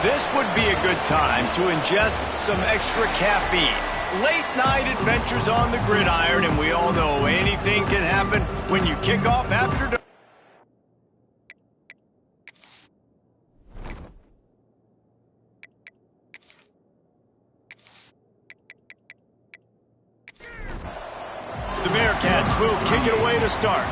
This would be a good time to ingest some extra caffeine. Late night adventures on the gridiron, and we all know anything can happen when you kick off after dark. The Bearcats will kick it away to start.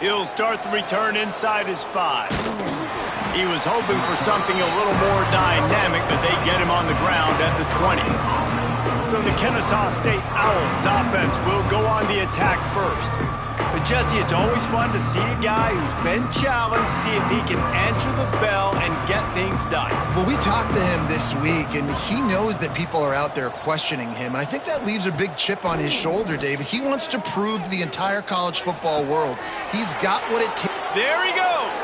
He'll start the return inside his 5. He was hoping for something a little more dynamic, but they get him on the ground at the 20. So the Kennesaw State Owls offense will go on the attack first. But Jesse, it's always fun to see a guy who's been challenged, see if he can answer the bell and get things done. Well, we talked to him this week, and he knows that people are out there questioning him. I think that leaves a big chip on his shoulder, David. He wants to prove to the entire college football world he's got what it takes. There he goes.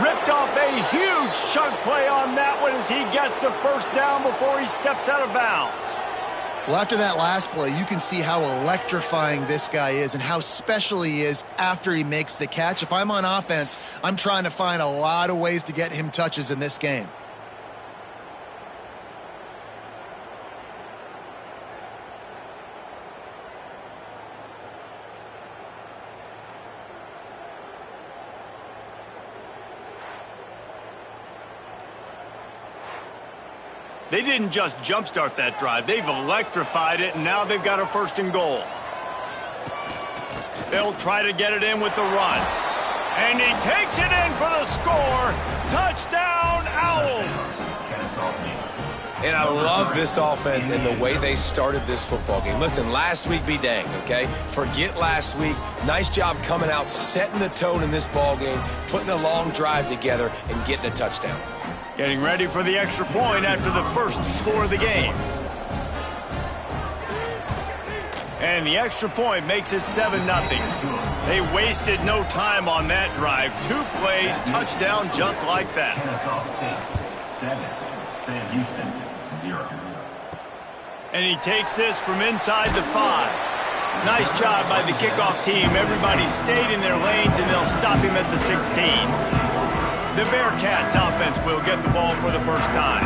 Ripped off a huge chunk play on that one as he gets the first down before he steps out of bounds. Well, after that last play, you can see how electrifying this guy is and how special he is after he makes the catch. If I'm on offense, I'm trying to find a lot of ways to get him touches in this game. They didn't just jumpstart that drive. They've electrified it, and now they've got a 1st and goal. They'll try to get it in with the run. And he takes it in for the score. Touchdown, Owls! And I love this offense and the way they started this football game. Listen, last week be danged, okay? Forget last week. Nice job coming out, setting the tone in this ball game, putting a long drive together, and getting a touchdown. Getting ready for the extra point after the first score of the game. And the extra point makes it 7-0. They wasted no time on that drive. 2 plays, touchdown just like that. Kennesaw State 7, Sam Houston 0. And he takes this from inside the 5. Nice job by the kickoff team. Everybody stayed in their lanes, and they'll stop him at the 16. The Bearcats offense will get the ball for the first time.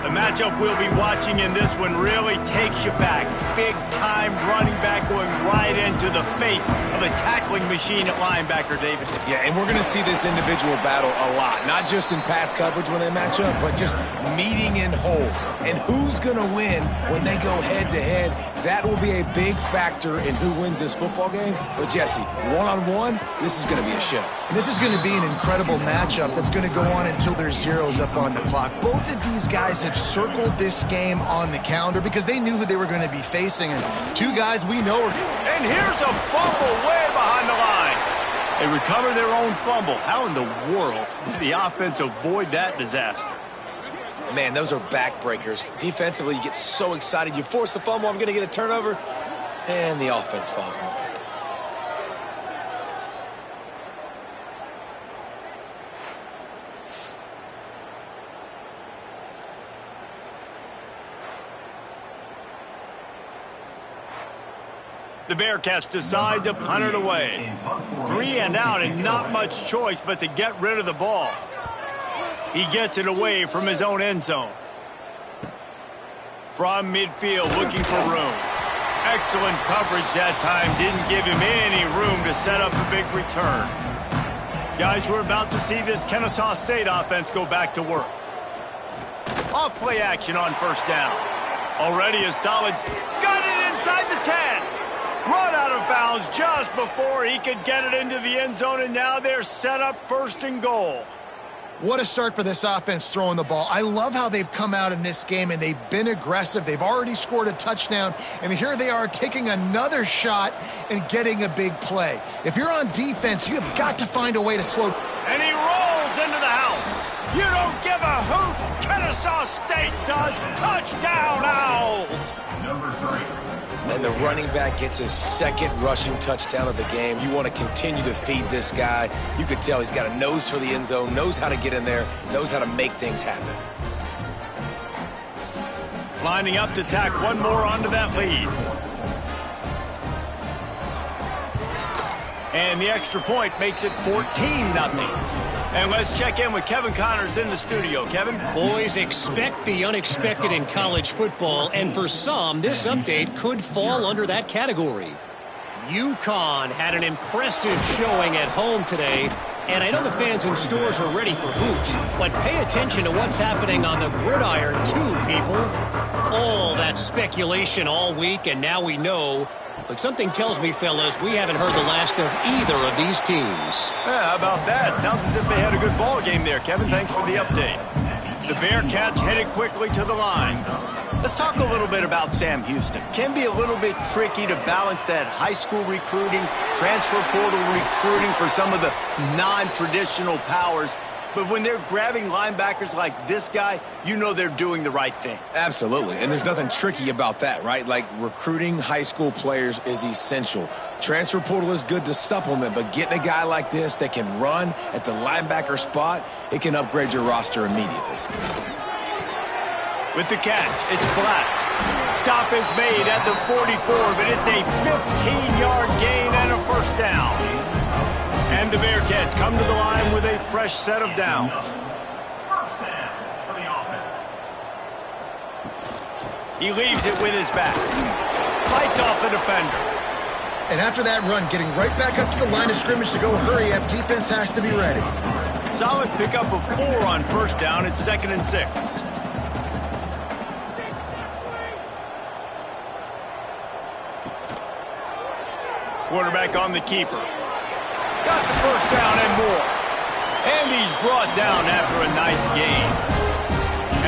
The matchup we'll be watching in this one really takes you back. Big-time running back going right into the face of a tackling machine at linebacker, David. Yeah, and we're going to see this individual battle a lot. Not just in pass coverage when they match up, but just meeting in holes. And who's going to win when they go head-to-head? That will be a big factor in who wins this football game. But, Jesse, one-on-one, this is going to be a show. And this is going to be an incredible matchup that's going to go on until there's zeros up on the clock. Both of these guys have circled this game on the calendar because they knew who they were going to be facing. And 2 guys we know are... And here's a fumble way behind the line. They recover their own fumble. How in the world did the offense avoid that disaster? Man, those are backbreakers. Defensively, you get so excited. You force the fumble, I'm going to get a turnover, and the offense falls on the field. The Bearcats decide to punt it away. 3 and out and not much choice but to get rid of the ball. He gets it away from his own end zone. From midfield, looking for room. Excellent coverage that time. Didn't give him any room to set up a big return. Guys, we're about to see this Kennesaw State offense go back to work. Off play action on 1st down. Already a solid... Got it inside the 10. Run out of bounds just before he could get it into the end zone, and now they're set up 1st and goal. What a start for this offense throwing the ball. I love how they've come out in this game, and they've been aggressive. They've already scored a touchdown, and here they are taking another shot and getting a big play. If you're on defense, you have got to find a way to slow... And he rolls into the house. You don't give a hoot. Kennesaw State does. Touchdown, Owls. Number 3. And the running back gets his 2nd rushing touchdown of the game. You want to continue to feed this guy. You could tell he's got a nose for the end zone, knows how to get in there, knows how to make things happen. Lining up to tack one more onto that lead. And the extra point makes it 14-0. And let's check in with Kevin Connors in the studio. Kevin? Boys, expect the unexpected in college football, and for some, this update could fall under that category. UConn had an impressive showing at home today, and I know the fans in stores are ready for hoops, but pay attention to what's happening on the gridiron too, people. All that speculation all week, and now we know. But something tells me, fellas, we haven't heard the last of either of these teams. Yeah, how about that? Sounds as if they had a good ball game there, Kevin. Thanks for the update. The Bearcats headed quickly to the line. Let's talk a little bit about Sam Houston. Can be a little bit tricky to balance that high school recruiting, transfer portal recruiting for some of the non-traditional powers. But when they're grabbing linebackers like this guy, you know they're doing the right thing. Absolutely, and there's nothing tricky about that, right? Like, recruiting high school players is essential. Transfer portal is good to supplement, but getting a guy like this that can run at the linebacker spot, it can upgrade your roster immediately. With the catch, it's Black. Stop is made at the 44, but it's a 15-yard gain and a first down. And the Bearcats come to the line with a fresh set of downs. First down for the offense. He leaves it with his back. Fights off the defender. And after that run, getting right back up to the line of scrimmage to go hurry up, defense has to be ready. Solid pickup of 4 on first down. It's 2nd and 6. Quarterback on the keeper. Got the first down and more. And he's brought down after a nice gain.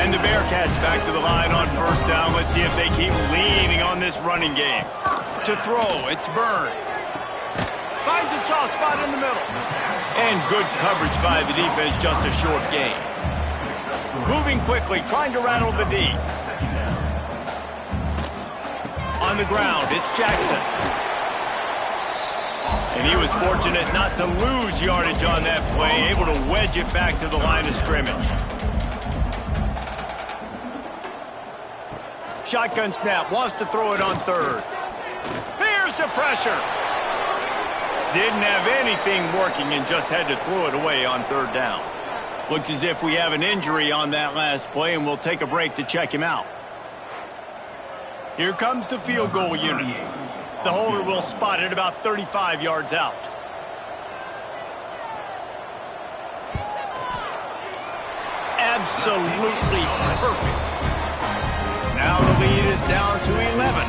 And the Bearcats back to the line on first down. Let's see if they keep leaning on this running game. To throw, it's Byrne. Finds a soft spot in the middle. And good coverage by the defense, just a short gain. Moving quickly, trying to rattle the D. On the ground, it's Jackson. And he was fortunate not to lose yardage on that play, able to wedge it back to the line of scrimmage. Shotgun snap, wants to throw it on third. Here's the pressure. Didn't have anything working and just had to throw it away on third down. Looks as if we have an injury on that last play, and we'll take a break to check him out. Here comes the field goal unit. The holder will spot it about 35 yards out. Absolutely perfect. Now the lead is down to 11.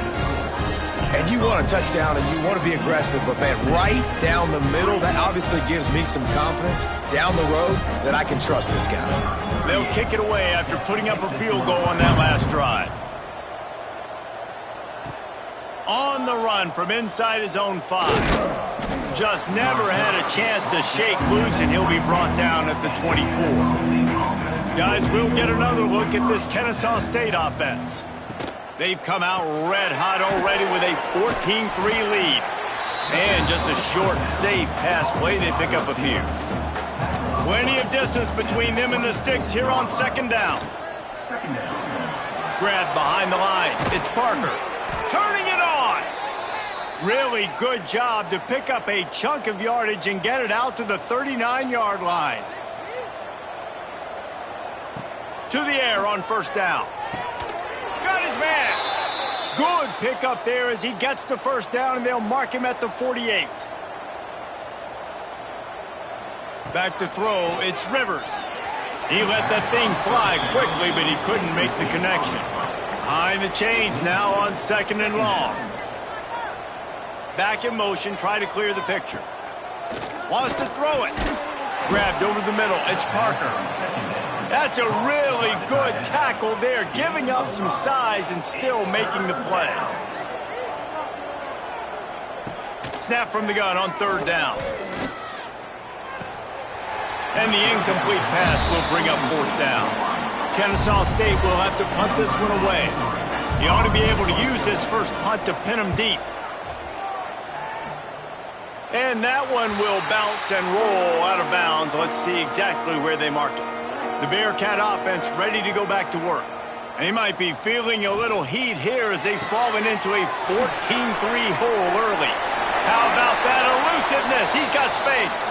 And you want a touchdown and you want to be aggressive, but man, right down the middle, that obviously gives me some confidence down the road that I can trust this guy. They'll kick it away after putting up a field goal on that last drive. On the run from inside his own 5. Just never had a chance to shake loose, and he'll be brought down at the 24. Guys, we'll get another look at this Kennesaw State offense. They've come out red hot already with a 14-3 lead. And just a short, safe pass play, they pick up a few. Plenty of distance between them and the sticks here on 2nd down. Grabbed behind the line. It's Parker. Turning it on. Really good job to pick up a chunk of yardage and get it out to the 39-yard line. To the air on first down. Got his man. Good pickup there as he gets the first down, and they'll mark him at the 48. Back to throw, it's Rivers. He let that thing fly quickly, but he couldn't make the connection. Behind the chains now on 2nd and long. Back in motion, try to clear the picture. Wants to throw it. Grabbed over the middle, it's Parker. That's a really good tackle there, giving up some size and still making the play. Snap from the gun on 3rd down. And the incomplete pass will bring up 4th down. Kennesaw State will have to punt this one away. He ought to be able to use this first punt to pin him deep. And that one will bounce and roll out of bounds. Let's see exactly where they mark it. The Bearcat offense ready to go back to work. They might be feeling a little heat here as they've fallen into a 14-3 hole early. How about that explosiveness. He's got space.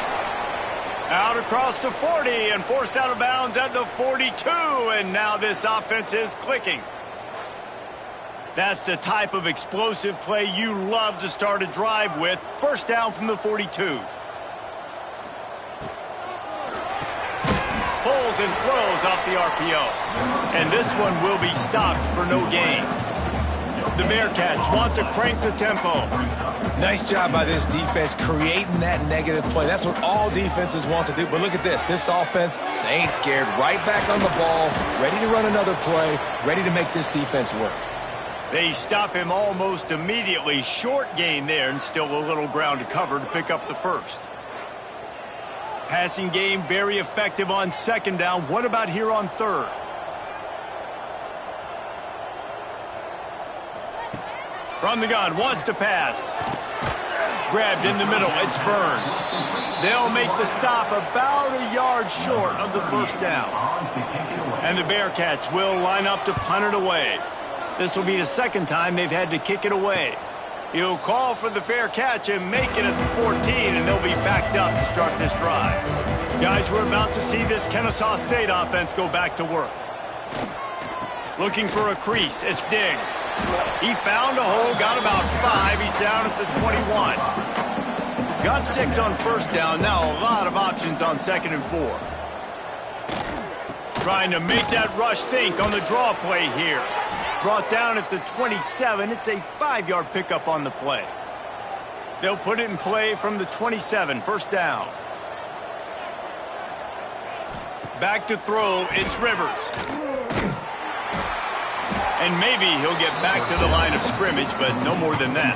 Out across the 40 and forced out of bounds at the 42. And now this offense is clicking. That's the type of explosive play you love to start a drive with. First down from the 42. Pulls and throws off the RPO. And this one will be stopped for no gain. The Bearcats want to crank the tempo. Nice job by this defense creating that negative play. That's what all defenses want to do. But look at this. This offense, they ain't scared. Right back on the ball, ready to run another play, ready to make this defense work. They stop him almost immediately. Short gain there and still a little ground to cover to pick up the first. Passing game very effective on second down. What about here on third? From the gun, wants to pass. Grabbed in the middle, it's Burns. They'll make the stop about a yard short of the first down. And the Bearcats will line up to punt it away. This will be the second time they've had to kick it away. He'll call for the fair catch and make it at the 14, and they'll be backed up to start this drive. Guys, we're about to see this Kennesaw State offense go back to work. Looking for a crease, it's Diggs. He found a hole, got about 5. He's down at the 21. Got 6 on first down, now a lot of options on second and 4. Trying to make that rush think on the draw play here. Brought down at the 27. It's a 5-yard pickup on the play. They'll put it in play from the 27, first down. Back to throw, it's Rivers. And maybe he'll get back to the line of scrimmage, but no more than that.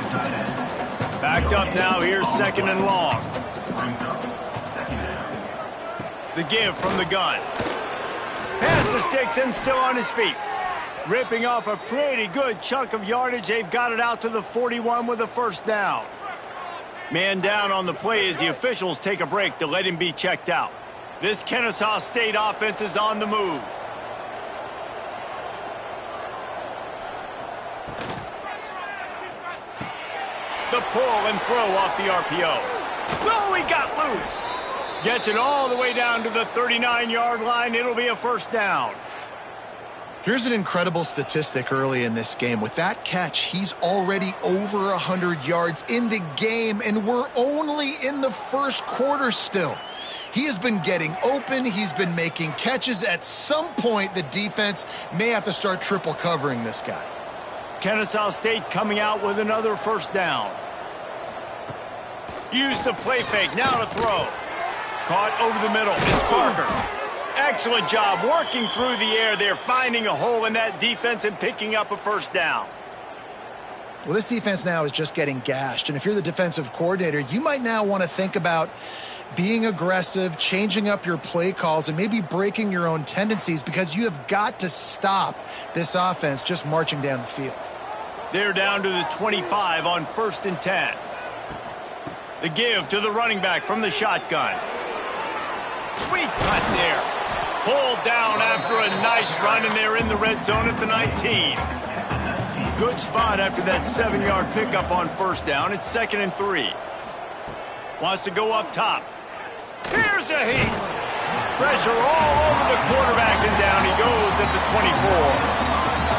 Backed up now, here's second and long. The give from the gun. Pass the sticks and still on his feet. Ripping off a pretty good chunk of yardage. They've got it out to the 41 with a first down. Man down on the play as the officials take a break to let him be checked out. This Kennesaw State offense is on the move. The pull and throw off the RPO. Oh, he got loose. Gets it all the way down to the 39-yard line. It'll be a first down. Here's an incredible statistic early in this game. With that catch, he's already over 100 yards in the game, and we're only in the first quarter still. He has been getting open. He's been making catches. At some point, the defense may have to start triple covering this guy. Kennesaw State coming out with another first down. Use the play fake, now to throw. Caught over the middle, it's Parker. Excellent job working through the air there, finding a hole in that defense and picking up a first down. Well, this defense now is just getting gashed, and if you're the defensive coordinator, you might now want to think about being aggressive, changing up your play calls, and maybe breaking your own tendencies, because you have got to stop this offense just marching down the field. They're down to the 25 on 1st and 10. The give to the running back from the shotgun. Sweet cut there. Pulled down after a nice run, and they're in the red zone at the 19. Good spot after that 7-yard pickup on first down. It's 2nd and 3. Wants to go up top. Here's a heat. Pressure all over the quarterback, and down he goes at the 24.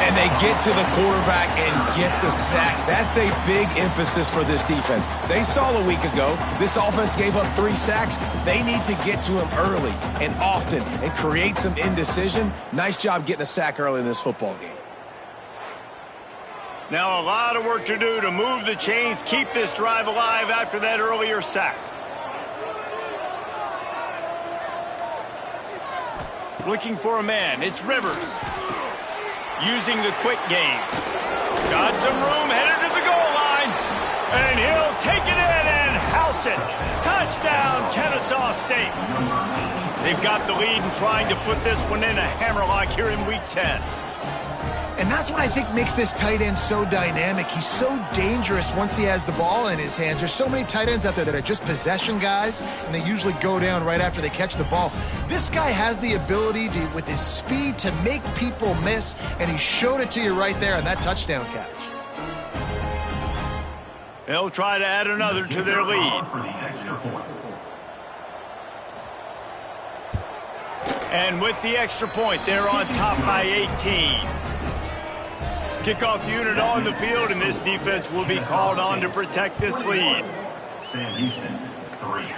And they get to the quarterback and get the sack. That's a big emphasis for this defense. They saw a week ago, this offense gave up 3 sacks. They need to get to him early and often and create some indecision. Nice job getting a sack early in this football game. Now a lot of work to do to move the chains, keep this drive alive after that earlier sack. Looking for a man, it's Rivers. Using the quick game. Got some room, headed to the goal line. And he'll take it in and house it. Touchdown, Kennesaw State. They've got the lead and trying to put this one in a hammerlock here in Week 10. And that's what I think makes this tight end so dynamic. He's so dangerous once he has the ball in his hands. There's so many tight ends out there that are just possession guys, and they usually go down right after they catch the ball. This guy has the ability to, with his speed, to make people miss, and he showed it to you right there on that touchdown catch. They'll try to add another to their lead. extra point. And with the extra point, they're on top by 18. Kickoff unit on the field, and this defense will be called on to protect this lead. Sam Houston, 3.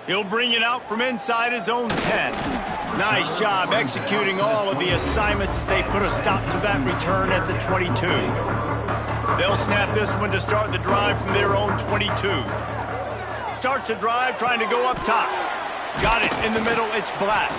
He'll bring it out from inside his own 10. Nice job executing all of the assignments as they put a stop to that return at the 22. They'll snap this one to start the drive from their own 22. Starts the drive trying to go up top. Got it in the middle, it's Black.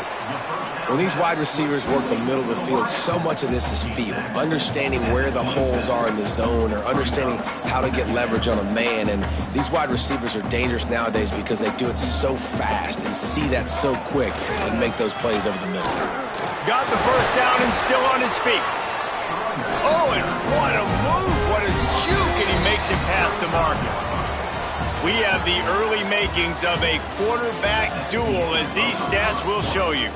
When these wide receivers work the middle of the field, so much of this is feel. Understanding where the holes are in the zone or understanding how to get leverage on a man. And these wide receivers are dangerous nowadays because they do it so fast and see that so quick and make those plays over the middle. Got the first down and still on his feet. Oh, and what a move, what a juke, and he makes it past the marker. We have the early makings of a quarterback duel, as these stats will show you.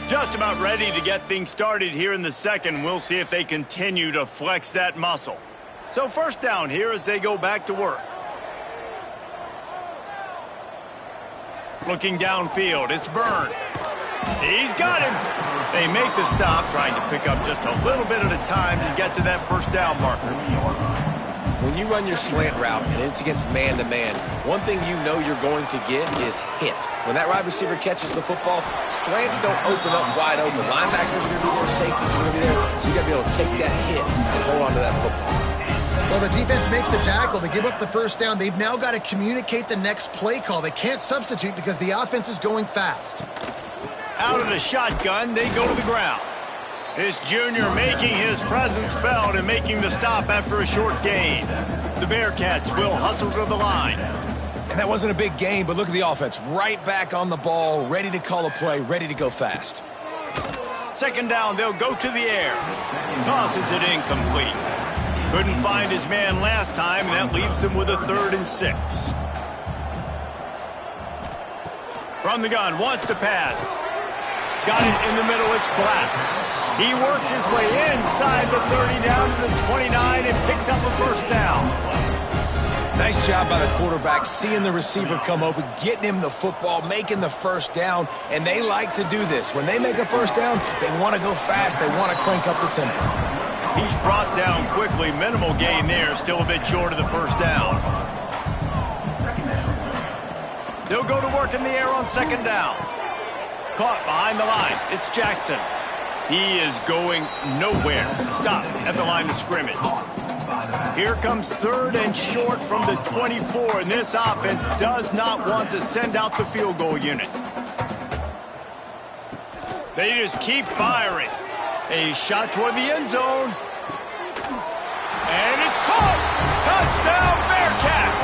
Just about ready to get things started here in the second. We'll see if they continue to flex that muscle. So first down here as they go back to work. Looking downfield, it's Byrne. He's got him. They make the stop, trying to pick up just a little bit at a time to get to that first down marker. When you run your slant route and it's against man-to-man, one thing you know you're going to get is hit. When that wide receiver catches the football, slants don't open up wide open. Linebackers are going to be there, safeties are going to be there, so you got to be able to take that hit and hold on to that football. Well, the defense makes the tackle. They give up the first down. They've now got to communicate the next play call. They can't substitute because the offense is going fast. Out of the shotgun, they go to the ground. This junior making his presence felt and making the stop after a short gain. The Bearcats will hustle to the line. And that wasn't a big gain, but look at the offense. Right back on the ball, ready to call a play, ready to go fast. Second down, they'll go to the air. Tosses it incomplete. Couldn't find his man last time, and that leaves them with a 3rd and 6. From the gun, wants to pass. Got it in the middle, it's Black. He works his way inside the 30 down to the 29 and picks up a first down. Nice job by the quarterback, seeing the receiver come open, getting him the football, making the first down, and they like to do this. When they make a first down, they want to go fast, they want to crank up the tempo. He's brought down quickly, minimal gain there, still a bit short of the first down. They'll go to work in the air on second down. Caught behind the line, it's Jackson. He is going nowhere. Stop at the line of scrimmage. Here comes 3rd and short from the 24, and this offense does not want to send out the field goal unit. They just keep firing. A shot toward the end zone. And it's caught! Touchdown, Bearcats!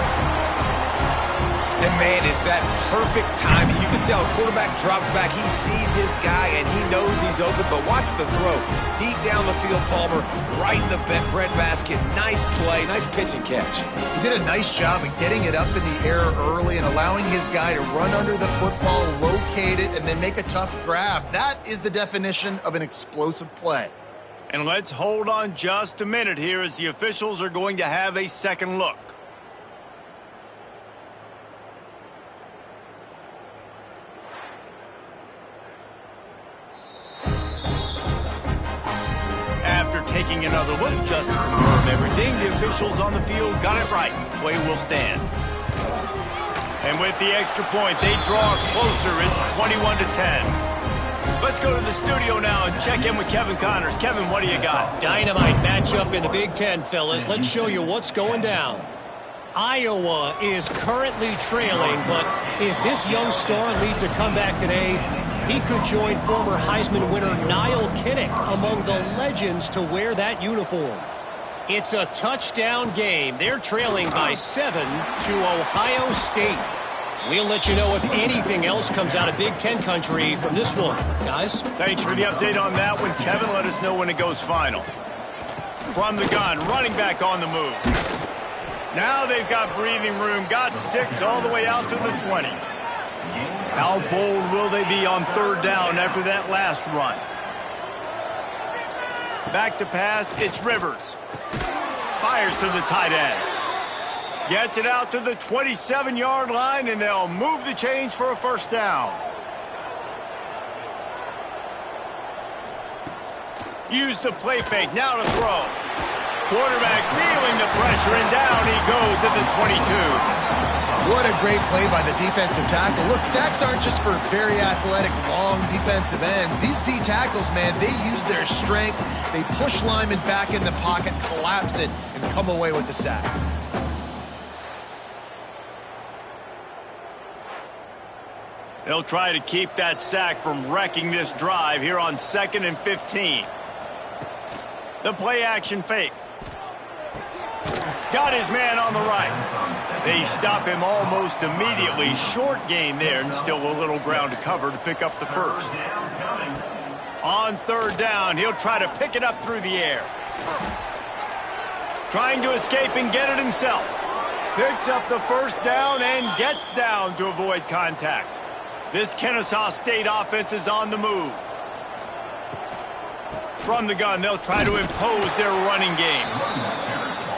And man, is that perfect timing. You can tell quarterback drops back. He sees his guy, and he knows he's open. But watch the throw. Deep down the field, Palmer, right in the breadbasket. Nice play, nice pitch and catch. He did a nice job of getting it up in the air early and allowing his guy to run under the football, locate it, and then make a tough grab. That is the definition of an explosive play. And let's hold on just a minute here as the officials are going to have a second look. After taking another look just to confirm everything, the officials on the field got it right. Play will stand. And with the extra point, they draw closer. It's 21-10. Let's go to the studio now and check in with Kevin Connors. Kevin, what do you got? Dynamite matchup in the Big Ten, fellas. Let's show you what's going down. Iowa is currently trailing, but if this young star leads a comeback today, he could join former Heisman winner Niall Kinnick among the legends to wear that uniform. It's a touchdown game. They're trailing by 7 to Ohio State. We'll let you know if anything else comes out of Big Ten country from this one. Guys? Thanks for the update on that one, Kevin. Let us know when it goes final. From the gun, running back on the move. Now they've got breathing room. Got 6 all the way out to the 20. How bold will they be on 3rd down after that last run? Back to pass, it's Rivers. Fires to the tight end. Gets it out to the 27-yard line, and they'll move the chains for a first down. Use the play fake, now to throw. Quarterback feeling the pressure, and down he goes at the 22. What a great play by the defensive tackle. Look, sacks aren't just for very athletic, long defensive ends. These D tackles, man, they use their strength. They push linemen back in the pocket, collapse it, and come away with the sack. They'll try to keep that sack from wrecking this drive here on 2nd and 15. The play action fake. Got his man on the right. They stop him almost immediately. Short gain there, and still a little ground to cover to pick up the first. On 3rd down, he'll try to pick it up through the air. Trying to escape and get it himself. Picks up the first down and gets down to avoid contact. This Kennesaw State offense is on the move. From the gun, they'll try to impose their running game.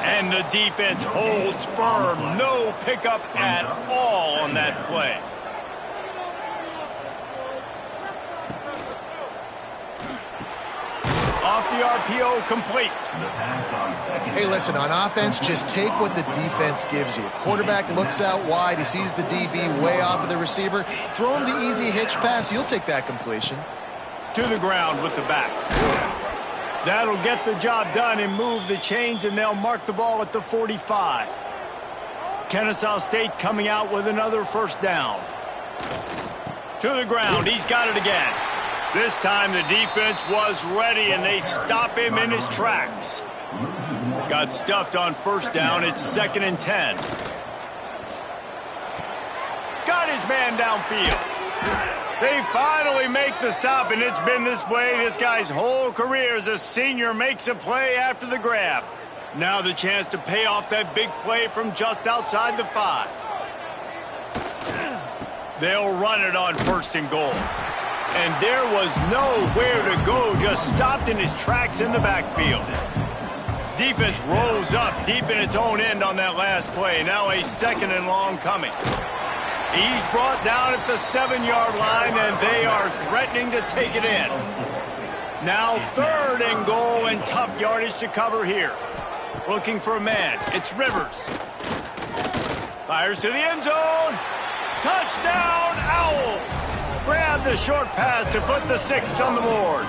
And the defense holds firm. No pickup at all on that play. Off the RPO, complete. Hey, listen, on offense, just take what the defense gives you. Quarterback looks out wide. He sees the DB way off of the receiver. Throw him the easy hitch pass. You'll take that completion. To the ground with the back. That'll get the job done and move the chains, and they'll mark the ball at the 45. Kennesaw State coming out with another first down. To the ground. He's got it again. This time the defense was ready, and they stop him in his tracks. Got stuffed on first down. It's 2nd and 10. Got his man downfield. They finally make the stop, and it's been this way this guy's whole career as a senior. Makes a play after the grab. Now the chance to pay off that big play from just outside the 5. They'll run it on 1st and goal. And there was nowhere to go, just stopped in his tracks in the backfield. Defense rolls up deep in its own end on that last play. Now a 2nd and long coming. He's brought down at the 7-yard line, and they are threatening to take it in. Now 3rd and goal, and tough yardage to cover here. Looking for a man. It's Rivers. Fires to the end zone. Touchdown, Owls. Grab the short pass to put the 6 on the board.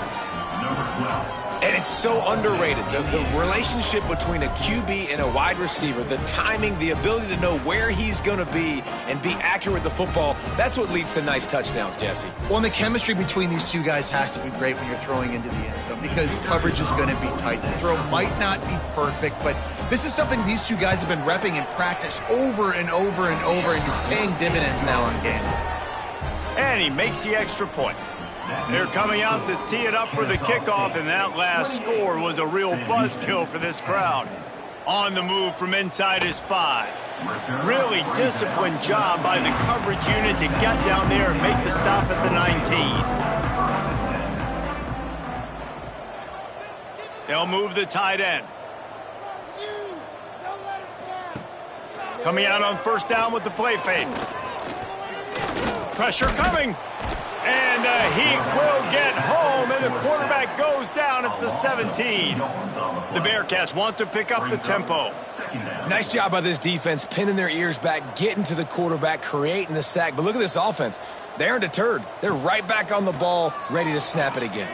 And it's so underrated. The relationship between a QB and a wide receiver, the timing, the ability to know where he's going to be and be accurate with the football, that's what leads to nice touchdowns, Jesse. Well, and the chemistry between these two guys has to be great when you're throwing into the end zone because coverage is going to be tight. The throw might not be perfect, but this is something these two guys have been repping in practice over and over and over, and it's paying dividends now on game. And he makes the extra point. They're coming out to tee it up for the kickoff, and that last score was a real buzzkill for this crowd. On the move from inside his 5. Really disciplined job by the coverage unit to get down there and make the stop at the 19. They'll move the tight end. Coming out on 1st down with the play fake. Pressure coming. And he will get home, and the quarterback goes down at the 17. The Bearcats want to pick up the tempo. Nice job by this defense, pinning their ears back, getting to the quarterback, creating the sack. But look at this offense. They aren't deterred. They're right back on the ball, ready to snap it again.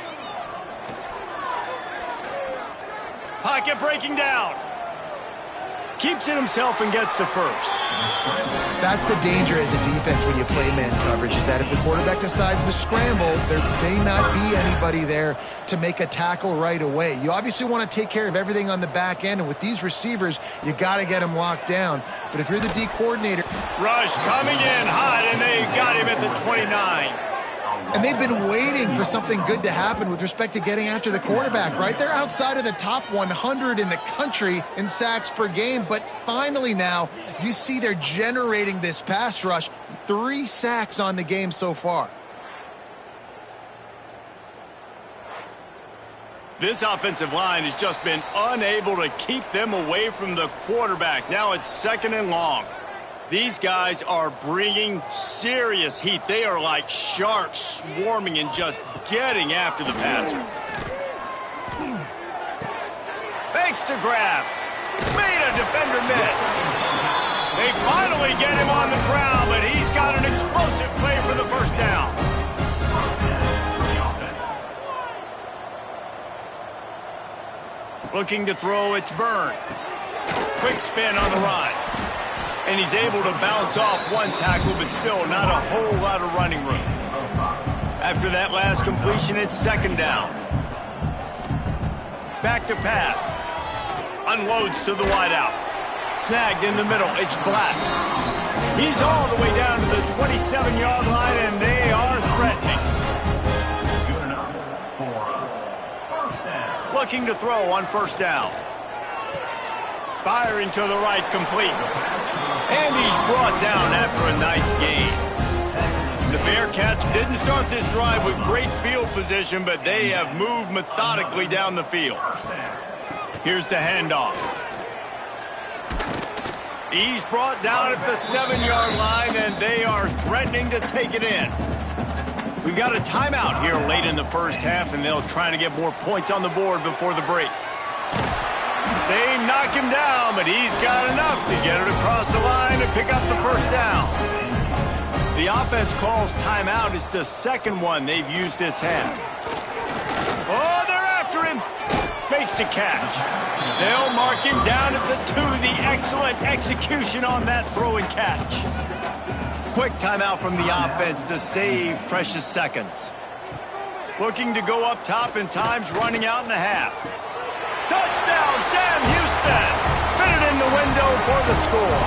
Pocket breaking down. Keeps it himself and gets the first. That's the danger as a defense when you play man coverage, is that if the quarterback decides to scramble, there may not be anybody there to make a tackle right away. You obviously want to take care of everything on the back end, and with these receivers, you got to get them locked down. But if you're the D coordinator... Rush coming in hot, and they got him at the 29. And they've been waiting for something good to happen with respect to getting after the quarterback, right? They're outside of the top 100 in the country in sacks per game, but finally now you see they're generating this pass rush. 3 sacks on the game so far. This offensive line has just been unable to keep them away from the quarterback. Now it's 2nd and long. These guys are bringing serious heat. They are like sharks swarming and just getting after the passer. Fakes to grab. Made a defender miss. They finally get him on the ground, but he's got an explosive play for the first down. Looking to throw, it's Byrne. Quick spin on the run. And he's able to bounce off one tackle, but still not a whole lot of running room. After that last completion, it's 2nd down. Back to pass. Unloads to the wideout. Snagged in the middle, it's Black. He's all the way down to the 27-yard line, and they are threatening. Looking to throw on 1st down. Firing to the right, complete. And he's brought down after a nice gain. The Bearcats didn't start this drive with great field position, but they have moved methodically down the field. Here's the handoff. He's brought down at the 7-yard line, and they are threatening to take it in. We've got a timeout here late in the first half, and they'll try to get more points on the board before the break. They knock him down, but he's got enough to get it across the line and pick up the first down. The offense calls timeout. It's the 2nd one they've used this half. Oh, they're after him. Makes the catch. They'll mark him down at the 2. The excellent execution on that throw and catch. Quick timeout from the offense to save precious seconds. Looking to go up top, and time's running out in the half. Touchdown, Sam Houston! Fitted in the window for the score.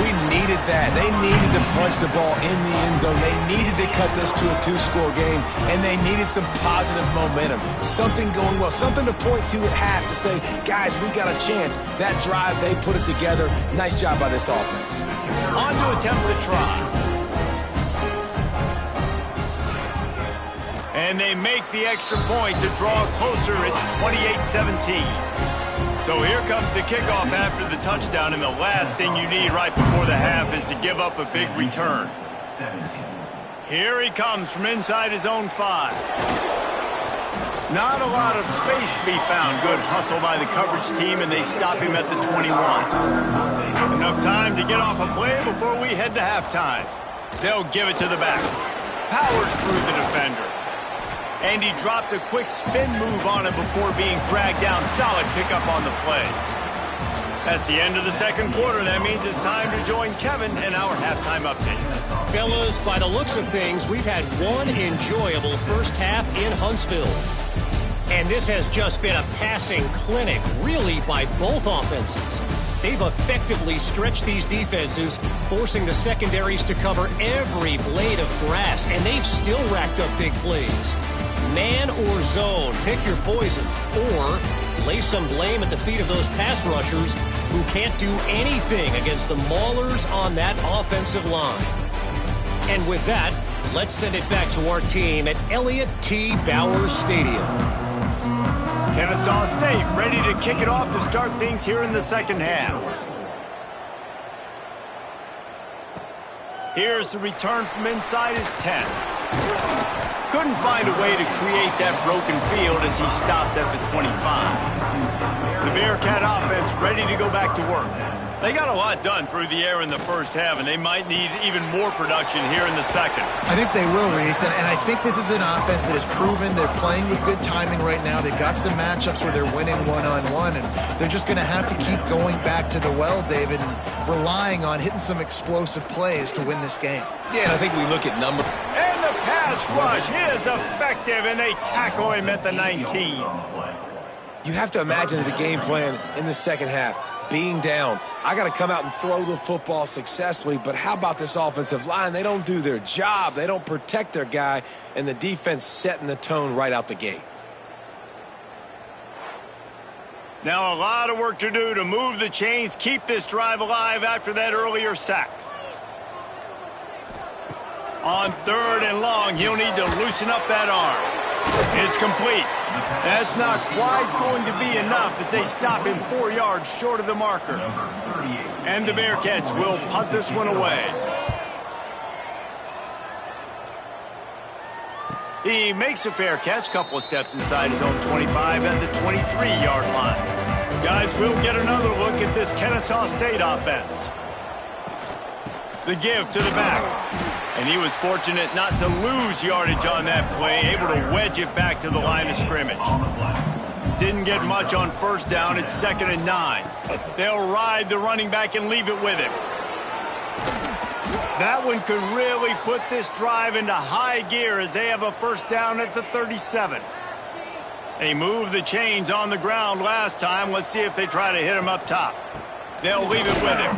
We needed that. They needed to punch the ball in the end zone. They needed to cut this to a 2-score game, and they needed some positive momentum. Something going well, something to point to at half to say, guys, we got a chance. That drive, they put it together. Nice job by this offense. On to attempt the try. And they make the extra point to draw closer. It's 28-17. So here comes the kickoff after the touchdown, and the last thing you need right before the half is to give up a big return. Here he comes from inside his own 5. Not a lot of space to be found. Good hustle by the coverage team, and they stop him at the 21. Enough time to get off a play before we head to halftime. They'll give it to the back. Powers through the defender. And he dropped a quick spin move on him before being dragged down. Solid pickup on the play. That's the end of the 2nd quarter. That means it's time to join Kevin in our halftime update. Fellas, by the looks of things, we've had one enjoyable first half in Huntsville. And this has just been a passing clinic, really, by both offenses. They've effectively stretched these defenses, forcing the secondaries to cover every blade of grass, and they've still racked up big plays. Man or zone, pick your poison, or lay some blame at the feet of those pass rushers who can't do anything against the maulers on that offensive line. And with that, let's send it back to our team at Elliott T. Bowers Stadium. Kennesaw State ready to kick it off to start things here in the 2nd half. Here's the return from inside his 10. Couldn't find a way to create that broken field as he stopped at the 25. The Bearcat offense ready to go back to work. They got a lot done through the air in the first half, and they might need even more production here in the 2nd. I think they will, Reese, and I think this is an offense that has proven they're playing with good timing right now. They've got some matchups where they're winning one-on-one, and they're just going to have to keep going back to the well, David, and relying on hitting some explosive plays to win this game. Yeah, and I think we look at number. And the pass rush is effective, and they tackle him at the 19. You have to imagine the game plan in the 2nd half. Being down, I got to come out and throw the football successfully, but how about this offensive line? They don't do their job. They don't protect their guy, and the defense setting the tone right out the gate. Now a lot of work to do to move the chains, keep this drive alive after that earlier sack. On 3rd and long, he'll need to loosen up that arm. It's complete. That's not quite going to be enough as they stop him 4 yards short of the marker. And the Bearcats will punt this one away. He makes a fair catch, couple of steps inside his own 25 at the 23-yard line. Guys, we'll get another look at this Kennesaw State offense. The give to the back. And he was fortunate not to lose yardage on that play, able to wedge it back to the line of scrimmage. Didn't get much on first down. It's 2nd and 9. They'll ride the running back and leave it with him. That one could really put this drive into high gear as they have a first down at the 37. They moved the chains on the ground last time. Let's see if they try to hit him up top. They'll leave it with him.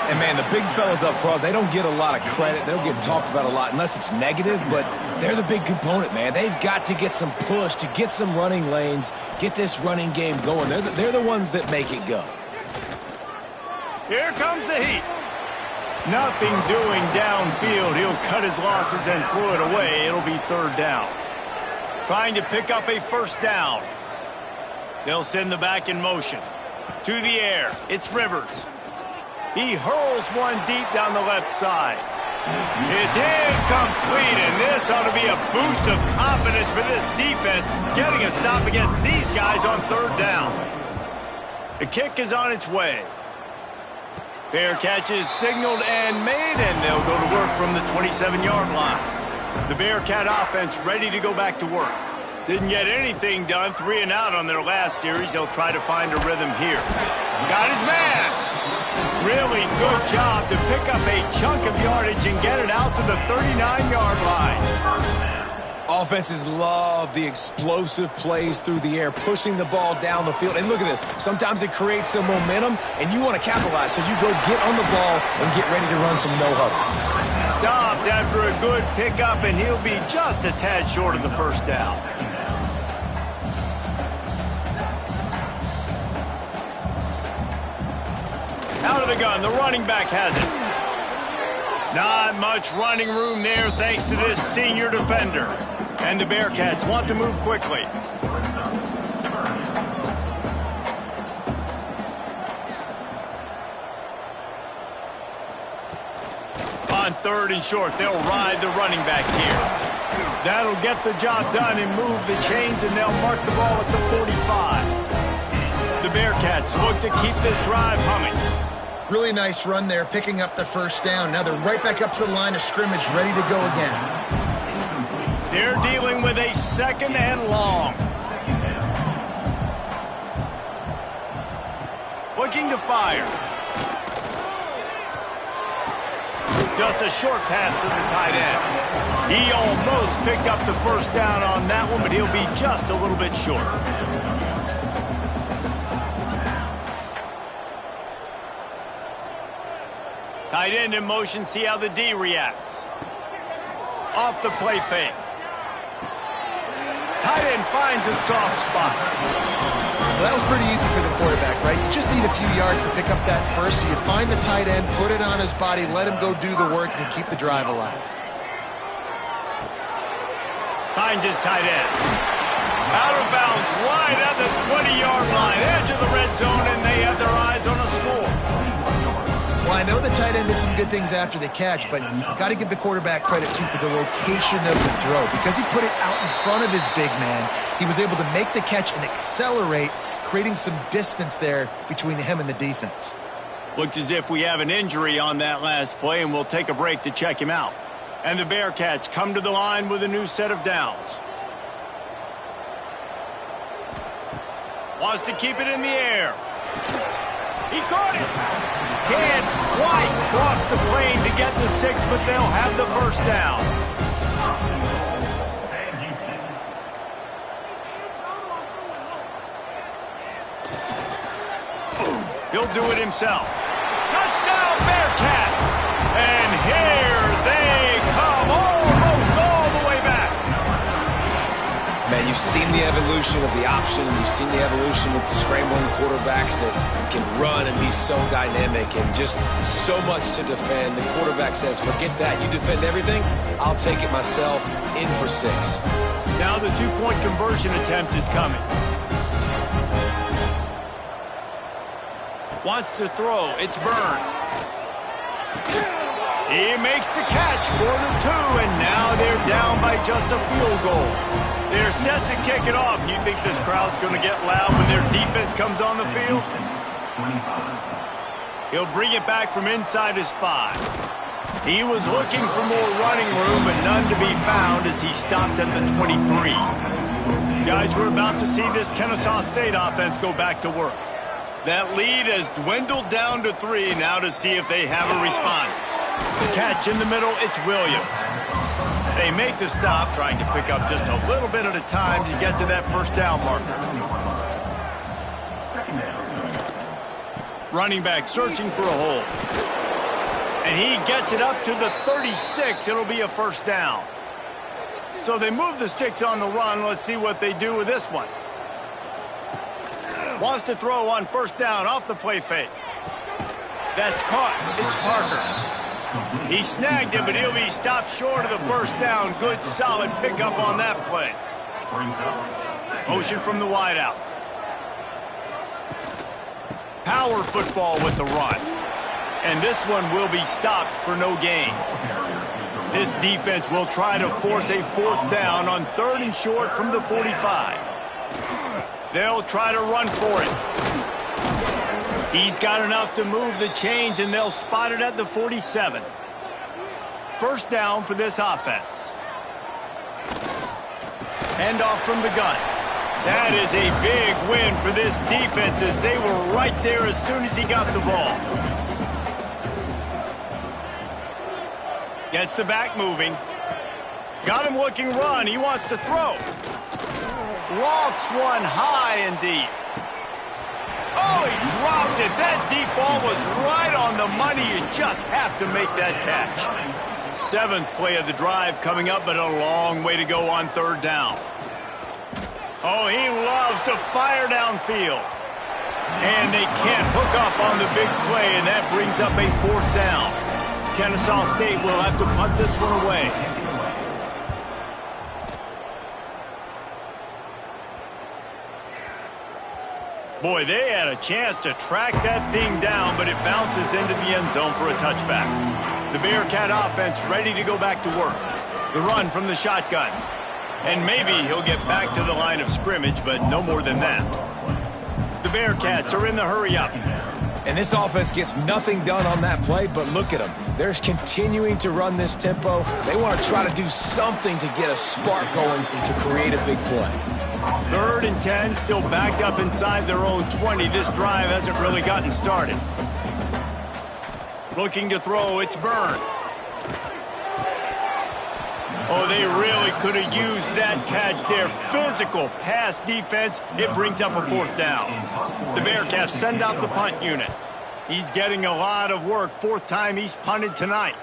And, man, the big fellas up front, they don't get a lot of credit. They don't get talked about a lot unless it's negative, but they're the big component, man. They've got to get some push, to get some running lanes, get this running game going. They're the ones that make it go. Here comes the heat. Nothing doing downfield. He'll cut his losses and throw it away. It'll be 3rd down. Trying to pick up a first down. They'll send the back in motion. To the air. It's Rivers. He hurls one deep down the left side. It's incomplete, and this ought to be a boost of confidence for this defense, getting a stop against these guys on 3rd down. The kick is on its way. Fair catch is signaled and made, and they'll go to work from the 27-yard line. The Bearcat offense ready to go back to work. Didn't get anything done, 3 and out on their last series. They'll try to find a rhythm here. Got his man. Really good job to pick up a chunk of yardage and get it out to the 39-yard line. Offenses love the explosive plays through the air, pushing the ball down the field. And look at this. Sometimes it creates some momentum, and you want to capitalize. So you go get on the ball and get ready to run some no-huddle. Stopped after a good pickup, and he'll be just a tad short of the first down. Out of the gun, the running back has it. Not much running room there thanks to this senior defender. And the Bearcats want to move quickly. On 3rd and short, they'll ride the running back here. That'll get the job done and move the chains, and they'll mark the ball at the 45. The Bearcats look to keep this drive humming. Really nice run there, picking up the first down. Now they're right back up to the line of scrimmage, ready to go again. They're dealing with a 2nd and long. Looking to fire. Just a short pass to the tight end. He almost picked up the first down on that one, but he'll be just a little bit short. Tight end in motion, see how the D reacts. Off the play fake. Tight end finds a soft spot. Well, that was pretty easy for the quarterback, right? You just need a few yards to pick up that first, so you find the tight end, put it on his body, let him go do the work, and keep the drive alive. Finds his tight end. Out of bounds, right at the 20-yard line, edge of the red zone, and they have their eyes on a score. Well, I know the tight end did some good things after the catch, but got to give the quarterback credit, too, for the location of the throw. Because he put it out in front of his big man, he was able to make the catch and accelerate, creating some distance there between him and the defense. Looks as if we have an injury on that last play, and we'll take a break to check him out. And the Bearcats come to the line with a new set of downs. Wants to keep it in the air. He caught it. Can't quite cross the plane to get the 6, but they'll have the first down. He'll do it himself. Touchdown, Bearcats! And here they come, almost all the way back. Man, you've You've seen the evolution of the option. You've seen the evolution with scrambling quarterbacks that can run and be so dynamic and just so much to defend. The quarterback says, forget that. You defend everything, I'll take it myself. In for 6. Now the two-point conversion attempt is coming. Wants to throw. It's Byrne. He makes the catch for the 2, and now they're down by just a field goal. They're set to kick it off. You think this crowd's going to get loud when their defense comes on the field? He'll bring it back from inside his 5. He was looking for more running room, but none to be found as he stopped at the 23. Guys, we're about to see this Kennesaw State offense go back to work. That lead has dwindled down to 3 now to see if they have a response. Catch in the middle, it's Williams. They make the stop, trying to pick up just a little bit at a time to get to that first down marker. Running back searching for a hole. And he gets it up to the 36. It'll be a first down. So they move the sticks on the run. Let's see what they do with this one. Wants to throw on first down off the play fake. That's caught. It's Parker. He snagged it, but he'll be stopped short of the first down. Good, solid pickup on that play. Motion from the wideout. Power football with the run. And this one will be stopped for no gain. This defense will try to force a 4th down on 3rd and short from the 45. They'll try to run for it. He's got enough to move the chains, and they'll spot it at the 47. First down for this offense. Hand off from the gun. That is a big win for this defense as they were right there as soon as he got the ball. Gets the back moving. Got him looking run. He wants to throw. Lofts one high and deep. Oh, he dropped it. That deep ball was right on the money. You just have to make that catch. 7th play of the drive coming up, but a long way to go on 3rd down. Oh, he loves to fire downfield. And they can't hook up on the big play, and that brings up a 4th down. Kennesaw State will have to punt this one away. Boy, they had a chance to track that thing down, but it bounces into the end zone for a touchback. The Bearcat offense ready to go back to work. The run from the shotgun. And maybe he'll get back to the line of scrimmage, but no more than that. The Bearcats are in the hurry-up. And this offense gets nothing done on that play, but look at them. They're continuing to run this tempo. They want to try to do something to get a spark going to create a big play. 3rd and 10, still backed up inside their own 20. This drive hasn't really gotten started. Looking to throw, it's Byrne. Oh, they really could have used that catch there. Physical pass defense. It brings up a 4th down. The Bearcats send out the punt unit. He's getting a lot of work. 4th time he's punted tonight.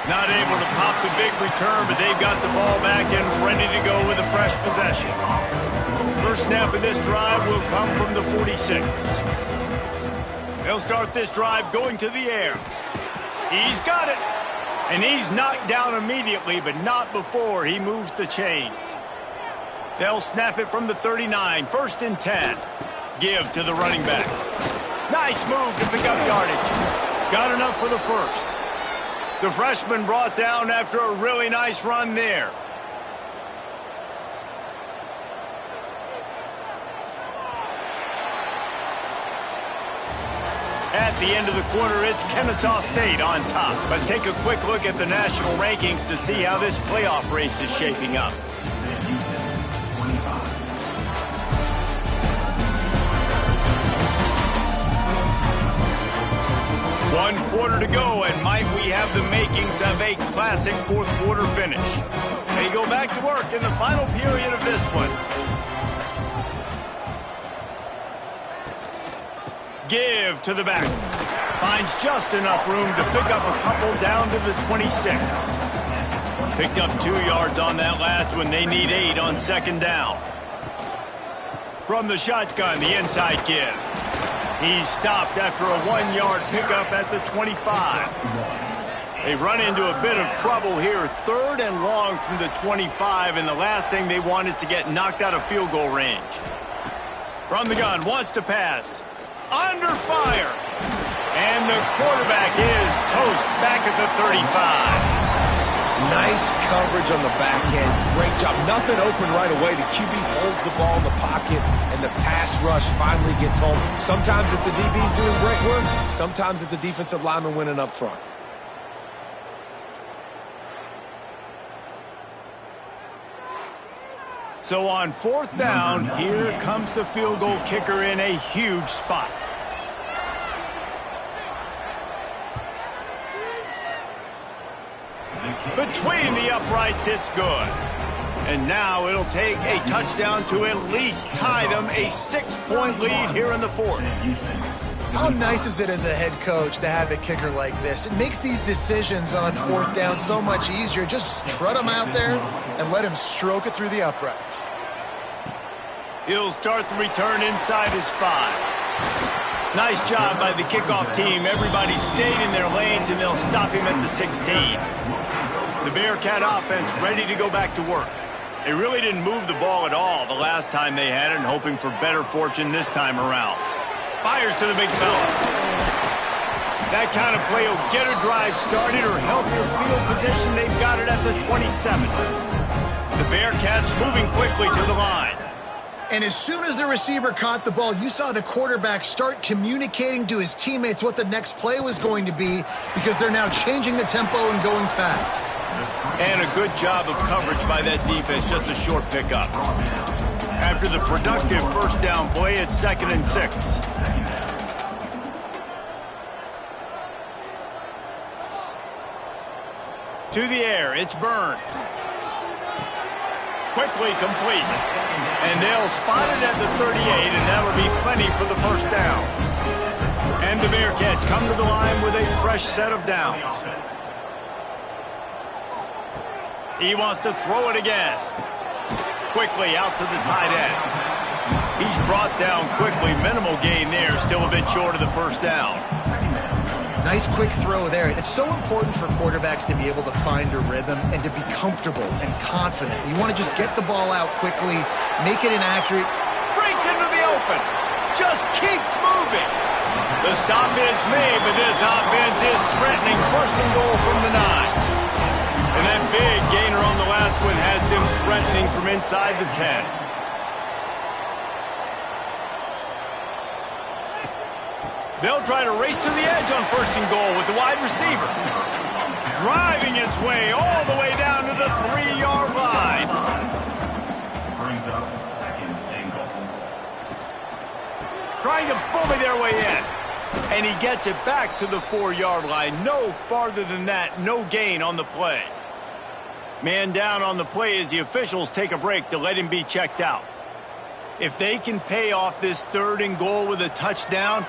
Not able to pop the big return, but they've got the ball back and ready to go with a fresh possession. First snap of this drive will come from the 46. They'll start this drive going to the air. He's got it. And he's knocked down immediately, but not before he moves the chains. They'll snap it from the 39. 1st and 10. Give to the running back. Nice move to pick up yardage. Got enough for the 1st. The freshman brought down after a really nice run there. At the end of the quarter, it's Kennesaw State on top. Let's take a quick look at the national rankings to see how this playoff race is shaping up. One quarter to go, and might we have the makings of a classic 4th quarter finish. They go back to work in the final period of this one. Give to the back. Finds just enough room to pick up a couple down to the 26. Picked up 2 yards on that last one. They need 8 on second down. From the shotgun, the inside give. He's stopped after a 1-yard pickup at the 25. They run into a bit of trouble here. 3rd and long from the 25, and the last thing they want is to get knocked out of field goal range. From the gun, wants to pass. Under fire. And the quarterback is toast back at the 35. Nice coverage on the back end. Great job. Nothing open right away. The QB holds the ball in the pocket, and the pass rush finally gets home. Sometimes it's the DBs doing great work. Sometimes it's the defensive lineman winning up front. So on 4th down, here comes the field goal kicker in a huge spot. Between the uprights, it's good. And now it'll take a touchdown to at least tie them a 6-point lead here in the 4th. How nice is it as a head coach to have a kicker like this? It makes these decisions on 4th down so much easier. Just trot him out there and let him stroke it through the uprights. He'll start the return inside his 5. Nice job by the kickoff team. Everybody stayed in their lanes, and they'll stop him at the 16. The Bearcat offense ready to go back to work. They really didn't move the ball at all the last time they had it, and hoping for better fortune this time around. Fires to the big fella. That kind of play will get a drive started or help your field position. They've got it at the 27. The Bearcats moving quickly to the line. And as soon as the receiver caught the ball, you saw the quarterback start communicating to his teammates what the next play was going to be, because they're now changing the tempo and going fast. And a good job of coverage by that defense, just a short pickup. After the productive 1st down play, it's 2nd and 6. To the air, it's Byrne. Quickly complete. And they'll spot it at the 38, and that'll be plenty for the 1st down. And the Bearcats come to the line with a fresh set of downs. He wants to throw it again. Quickly out to the tight end. He's brought down quickly. Minimal gain there. Still a bit short of the 1st down. Nice quick throw there. It's so important for quarterbacks to be able to find a rhythm and to be comfortable and confident. You want to just get the ball out quickly, make it inaccurate. Breaks into the open. Just keeps moving. The stop is made, but this offense is threatening. 1st and goal from the 9. And that big gainer on the last one has them threatening from inside the 10. They'll try to race to the edge on 1st and goal with the wide receiver. Driving its way all the way down to the 3-yard line. Brings up 2nd and goal. Trying to bully their way in. And he gets it back to the 4-yard line. No farther than that. No gain on the play. Man down on the play as the officials take a break to let him be checked out. If they can pay off this 3rd and goal with a touchdown,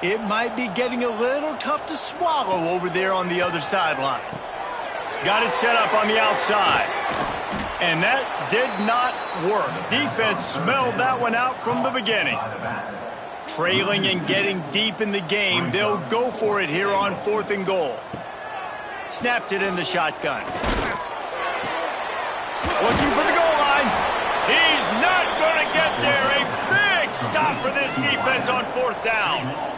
it might be getting a little tough to swallow over there on the other sideline. Got it set up on the outside. And that did not work. Defense smelled that one out from the beginning. Trailing and getting deep in the game, they'll go for it here on 4th and goal. Snaps it in the shotgun. Looking for the goal line. He's not going to get there. A big stop for this defense on 4th down.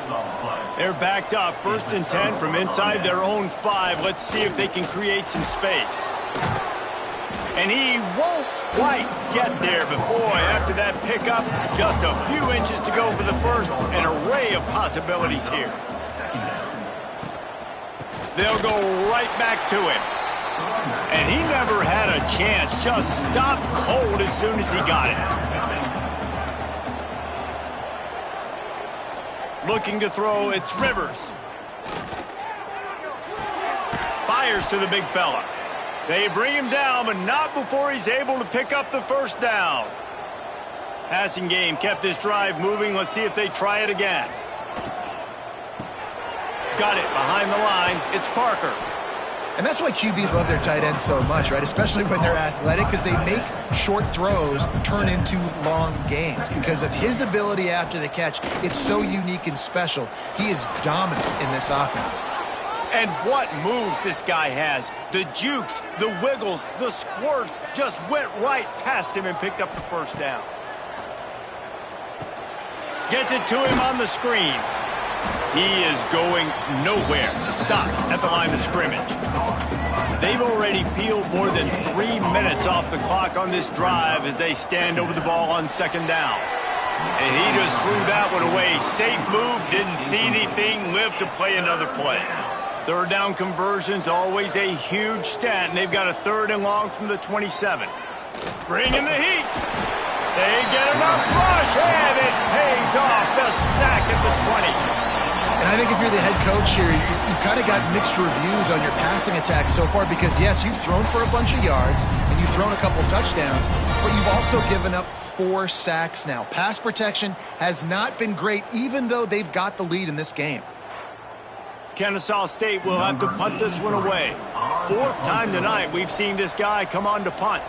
They're backed up. 1st and 10 from inside their own 5. Let's see if they can create some space. And he won't quite get there, but boy, after that pickup, just a few inches to go for the 1st. An array of possibilities here. They'll go right back to him. And he never had a chance. Just stopped cold as soon as he got it. Looking to throw, it's Rivers. Fires to the big fella. They bring him down, but not before he's able to pick up the 1st down. Passing game kept this drive moving. Let's see if they try it again. Got it behind the line. It's Parker. And that's why QBs love their tight ends so much, right? Especially when they're athletic, because they make short throws turn into long gains. Because of his ability after the catch, it's so unique and special. He is dominant in this offense. And what moves this guy has. The jukes, the wiggles, the squirts just went right past him and picked up the first down. Gets it to him on the screen. He is going nowhere. Stop at the line of scrimmage. They've already peeled more than 3 minutes off the clock on this drive as they stand over the ball on second down. And he just threw that one away. Safe move, didn't see anything, lived to play another play. Third down conversion's always a huge stat, and they've got a 3rd and long from the 27. Bringing the heat. They get enough rush, and it pays off. The sack at the 20. And I think if you're the head coach here, you've kind of got mixed reviews on your passing attack so far because, yes, you've thrown for a bunch of yards and you've thrown a couple touchdowns, but you've also given up 4 sacks now. Pass protection has not been great, even though they've got the lead in this game. Kennesaw State will have to punt this one away. 4th time tonight we've seen this guy come on to punt.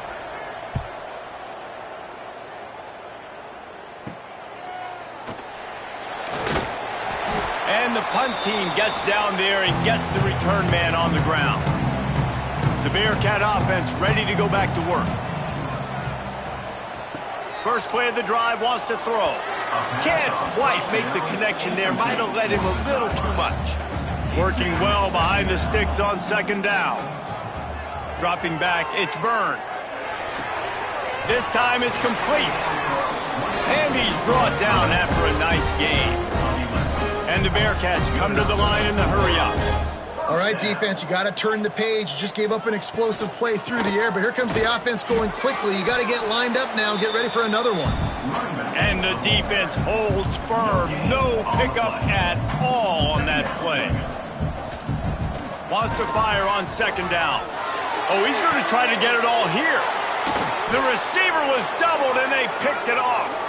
And the punt team gets down there and gets the return man on the ground. The Bearcat offense ready to go back to work. First play of the drive, wants to throw. Can't quite make the connection there. Might have led him a little too much. Working well behind the sticks on second down. Dropping back, it's Byrne. This time it's complete. And he's brought down after a nice game. And the Bearcats come to the line in the hurry-up. All right, defense, you got to turn the page. You just gave up an explosive play through the air, but here comes the offense going quickly. You got to get lined up now, get ready for another one. And the defense holds firm. No pickup at all on that play. Wants to fire on second down. Oh, he's going to try to get it all here. The receiver was doubled, and they picked it off.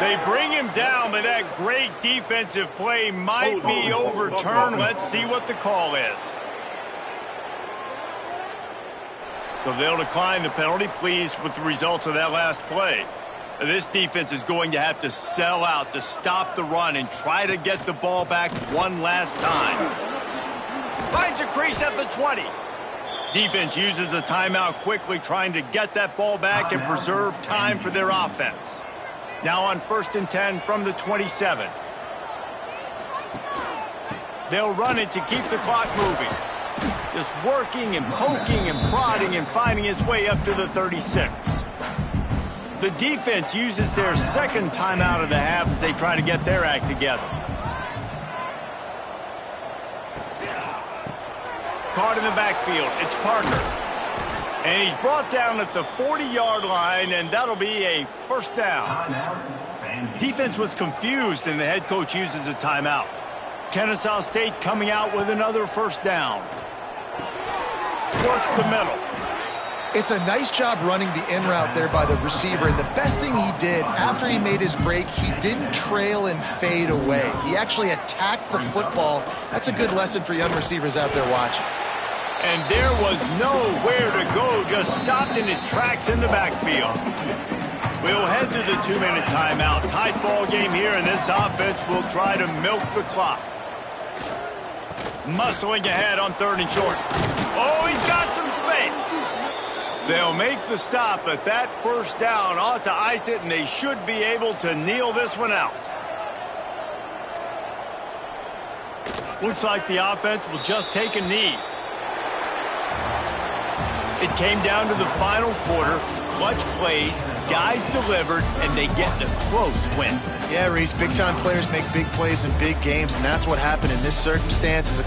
They bring him down, but that great defensive play might be overturned. Let's see what the call is. So they'll decline the penalty, pleased with the results of that last play. This defense is going to have to sell out to stop the run and try to get the ball back one last time. Finds a crease at the 20. Defense uses a timeout quickly, trying to get that ball back and preserve time for their offense. Now on 1st and 10 from the 27. They'll run it to keep the clock moving. Just working and poking and prodding and finding his way up to the 36. The defense uses their 2nd timeout of the half as they try to get their act together. Caught in the backfield, it's Parker. And he's brought down at the 40-yard line, and that'll be a 1st down. Defense was confused, and the head coach uses a timeout. Kennesaw State coming out with another 1st down. Works the middle. It's a nice job running the in route there by the receiver, and the best thing he did after he made his break, he didn't trail and fade away. He actually attacked the football. That's a good lesson for young receivers out there watching. And there was nowhere to go, just stopped in his tracks in the backfield. We'll head to the 2-minute timeout. Tight ball game here, and this offense will try to milk the clock. Muscling ahead on 3rd and short. Oh, he's got some space. They'll make the stop, but that 1st down ought to ice it, and they should be able to kneel this one out. Looks like the offense will just take a knee. It came down to the final quarter. Clutch plays, guys delivered, and they get a close win. Yeah, Reese, big-time players make big plays in big games, and that's what happened in this circumstance as a